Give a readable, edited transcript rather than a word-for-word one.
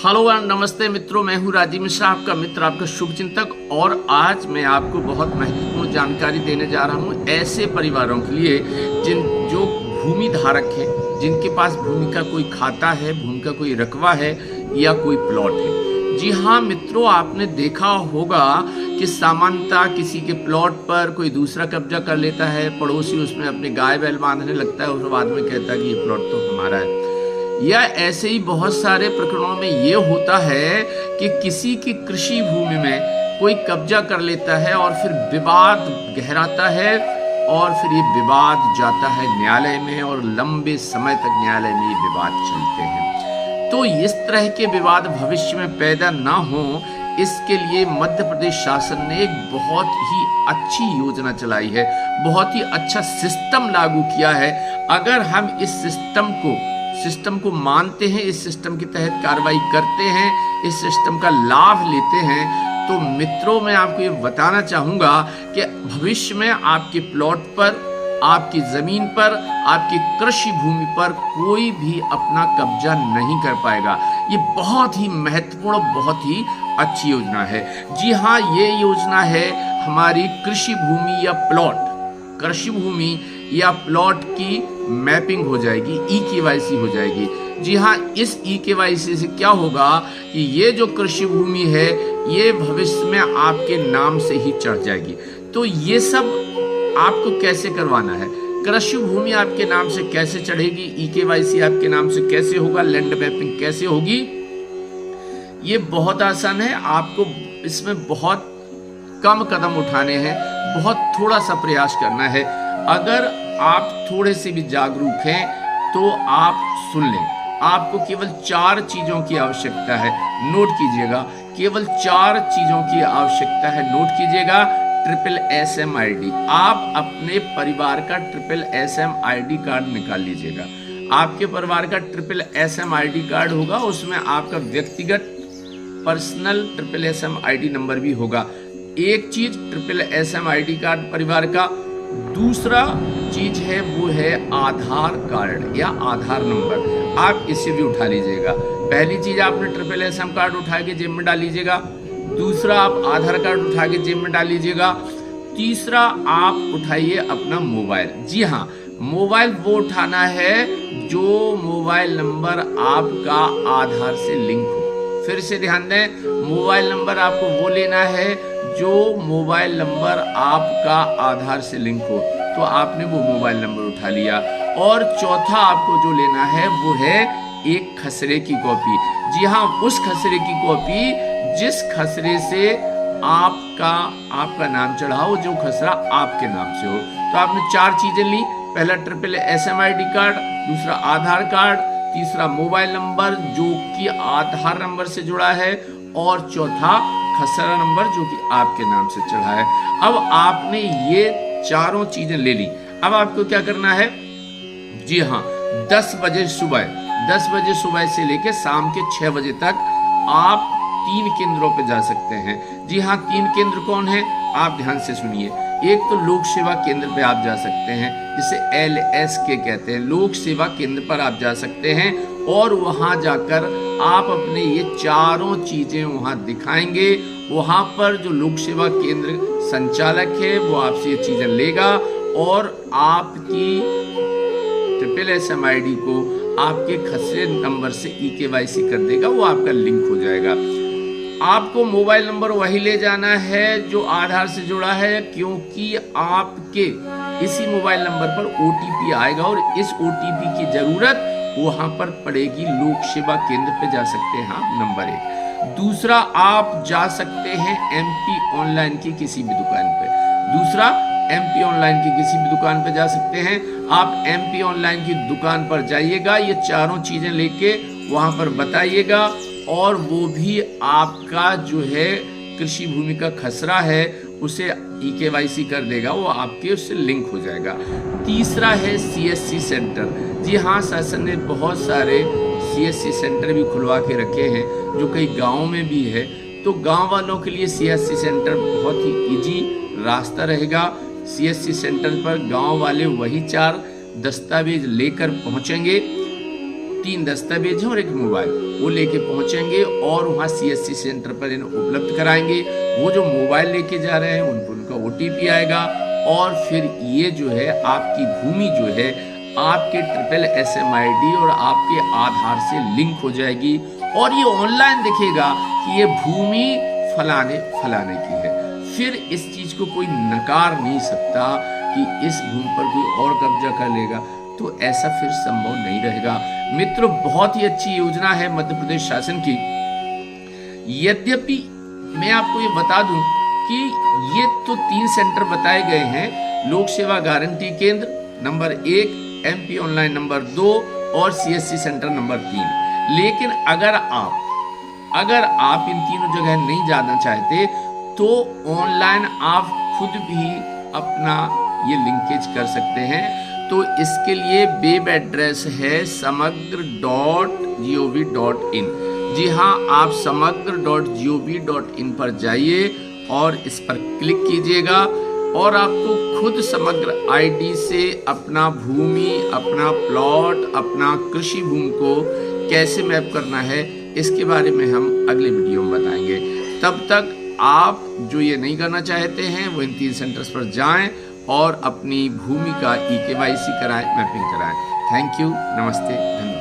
Hello and नमस्ते मित्रों, मैं हूं राजीव मिश्रा, आपका मित्र, आपका शुभचिंतक। और आज मैं आपको बहुत महत्वपूर्ण जानकारी देने जा रहा हूं ऐसे परिवारों के लिए जो भूमि धारक हैं, जिनके पास भूमि का कोई खाता है, भूमि का कोई रकबा है या कोई प्लॉट है। जी हाँ मित्रों, आपने देखा होगा कि सामान्यतः किसी के प्लॉट पर कोई दूसरा कब्जा कर लेता है, पड़ोसी उसमें अपने गाय बैल बांधने लगता है और बाद में कहता है कि ये प्लॉट तो हमारा है। या ऐसे ही बहुत सारे प्रकरणों में ये होता है कि किसी की कृषि भूमि में कोई कब्जा कर लेता है और फिर विवाद गहराता है और फिर ये विवाद जाता है न्यायालय में और लंबे समय तक न्यायालय में ये विवाद चलते हैं। तो इस तरह के विवाद भविष्य में पैदा ना हो, इसके लिए मध्य प्रदेश शासन ने एक बहुत ही अच्छी योजना चलाई है, बहुत ही अच्छा सिस्टम लागू किया है। अगर हम इस सिस्टम को मानते हैं, इस सिस्टम के तहत कार्रवाई करते हैं, इस सिस्टम का लाभ लेते हैं, तो मित्रों मैं आपको ये बताना चाहूँगा कि भविष्य में आपके प्लॉट पर, आपकी ज़मीन पर, आपकी कृषि भूमि पर कोई भी अपना कब्जा नहीं कर पाएगा। ये बहुत ही महत्वपूर्ण, बहुत ही अच्छी योजना है। जी हाँ, ये योजना है हमारी कृषि भूमि या प्लॉट, कृषि भूमि या प्लॉट की मैपिंग हो जाएगी, ई-केवाईसी हो जाएगी। जी हाँ, इस ई-केवाईसी से क्या होगा कि ये जो कृषि भूमि है ये भविष्य में आपके नाम से ही चढ़ जाएगी। तो ये सब आपको कैसे करवाना है, कृषि भूमि आपके नाम से कैसे चढ़ेगी, ई-केवाईसी आपके नाम से कैसे होगा, लैंड मैपिंग कैसे होगी, ये बहुत आसान है। आपको इसमें बहुत कम कदम उठाने हैं, बहुत थोड़ा सा प्रयास करना है। अगर आप थोड़े से भी जागरूक हैं तो आप सुन लें। आपको केवल 4 चीजों की आवश्यकता है, नोट कीजिएगा। केवल 4 चीजों की आवश्यकता है, नोट कीजिएगा। SSSM ID, आप अपने परिवार का SSSM ID कार्ड निकाल लीजिएगा। आपके परिवार का SSSM ID कार्ड होगा, उसमें आपका व्यक्तिगत पर्सनल SSSM ID नंबर भी होगा। एक चीज SSSM ID कार्ड परिवार का, दूसरा चीज है वो है आधार कार्ड या आधार नंबर, आप इसे भी उठा लीजिएगा। पहली चीज आपने SSSM कार्ड उठा के जेब में डाल लीजिएगा, दूसरा आप आधार कार्ड उठा के जेब में डाल लीजिएगा, तीसरा आप उठाइए अपना मोबाइल। जी हाँ, मोबाइल वो उठाना है जो मोबाइल नंबर आपका आधार से लिंक हो। फिर से ध्यान दें, मोबाइल नंबर आपको वो लेना है जो मोबाइल नंबर आपका आधार से लिंक हो। तो आपने वो मोबाइल नंबर उठा लिया। और चौथा आपको जो लेना है वो है एक खसरे की कॉपी। जी हाँ, उस खसरे की कॉपी जिस खसरे से आपका नाम चढ़ा हो, जो खसरा आपके नाम से हो। तो आपने 4 चीजें ली, पहला SSSM ID कार्ड, दूसरा आधार कार्ड, तीसरा मोबाइल नंबर जो कि आधार नंबर से जुड़ा है, और चौथा खसरा नंबर जो कि आपके नाम से चढ़ा है। अब आपने ये चारों चीजें ले ली। अब आपको क्या करना है, जी हाँ, 10 बजे सुबह से लेकर शाम के 6 बजे तक आप 3 केंद्रों पे जा सकते हैं। जी हाँ, 3 केंद्र कौन है, आप ध्यान से सुनिए। एक तो लोक सेवा केंद्र पे आप जा सकते हैं, जिसे LSK कहते हैं, लोक सेवा केंद्र पर आप जा सकते हैं और वहां जाकर आप अपने ये चारों चीजें वहां दिखाएंगे। वहां पर जो लोक सेवा केंद्र संचालक है वो आपसे ये चीजें लेगा और आपकी SSSM ID को आपके खसरे नंबर से ई-केवाईसी कर देगा, वो आपका लिंक हो जाएगा। आपको मोबाइल नंबर वही ले जाना है जो आधार से जुड़ा है, क्योंकि आपके इसी मोबाइल नंबर पर OTP आएगा और इस OTP की जरूरत वहां पर पड़ेगी। लोक सेवा केंद्र पे जा सकते हैं आप, नंबर 1। दूसरा, आप जा सकते हैं MP ऑनलाइन की किसी भी दुकान पे। MP ऑनलाइन की किसी भी दुकान पे जा सकते हैं आप। MP ऑनलाइन की दुकान पर जाइएगा, ये चारों चीजें लेके वहां पर बताइएगा और वो भी आपका जो है कृषि भूमि का खसरा है उसे ई-केवाईसी कर देगा, वो आपके उससे लिंक हो जाएगा। तीसरा है CSC सेंटर। जी हाँ, शासन ने बहुत सारे CSC सेंटर भी खुलवा के रखे हैं जो कई गाँव में भी है। तो गाँव वालों के लिए CSC सेंटर बहुत ही इजी रास्ता रहेगा। CSC सेंटर पर गाँव वाले वही 4 दस्तावेज लेकर पहुँचेंगे 3 दस्तावेज हैं और एक मोबाइल, वो लेके पहुंचेंगे और वहाँ CSC सेंटर पर इन्हें उपलब्ध कराएंगे। वो जो मोबाइल लेके जा रहे हैं उनका OTP आएगा और फिर ये जो है आपकी भूमि जो है आपके SSSM ID और आपके आधार से लिंक हो जाएगी और ये ऑनलाइन दिखेगा कि ये भूमि फलाने फलाने की है। फिर इस चीज को कोई नकार नहीं सकता कि इस भूमि पर कोई और कब्जा कर लेगा, तो ऐसा फिर संभव नहीं रहेगा। मित्रों, बहुत ही अच्छी योजना है मध्य प्रदेश शासन की। यद्यपि मैं आपको ये बता दूं कि ये तो 3 सेंटर बताए गए हैं, लोक सेवा गारंटी केंद्र नंबर 1, MP ऑनलाइन नंबर 2 और CSC सेंटर नंबर 3। लेकिन अगर आप इन तीनों जगह नहीं जाना चाहते तो ऑनलाइन आप खुद भी अपना ये लिंकेज कर सकते हैं। तो इसके लिए वेब एड्रेस है samagr.gov.in। जी हाँ, आप samagr.gov.in पर जाइए और इस पर क्लिक कीजिएगा और आपको खुद समग्र ID से अपना भूमि, अपना प्लॉट, अपना कृषि भूमि को कैसे मैप करना है इसके बारे में हम अगले वीडियो में बताएंगे। तब तक आप जो ये नहीं करना चाहते हैं वो इन 3 सेंटर्स पर जाएं और अपनी भूमि का EKYC कराएं, मैपिंग कराएं। थैंक यू, नमस्ते, धन्यवाद।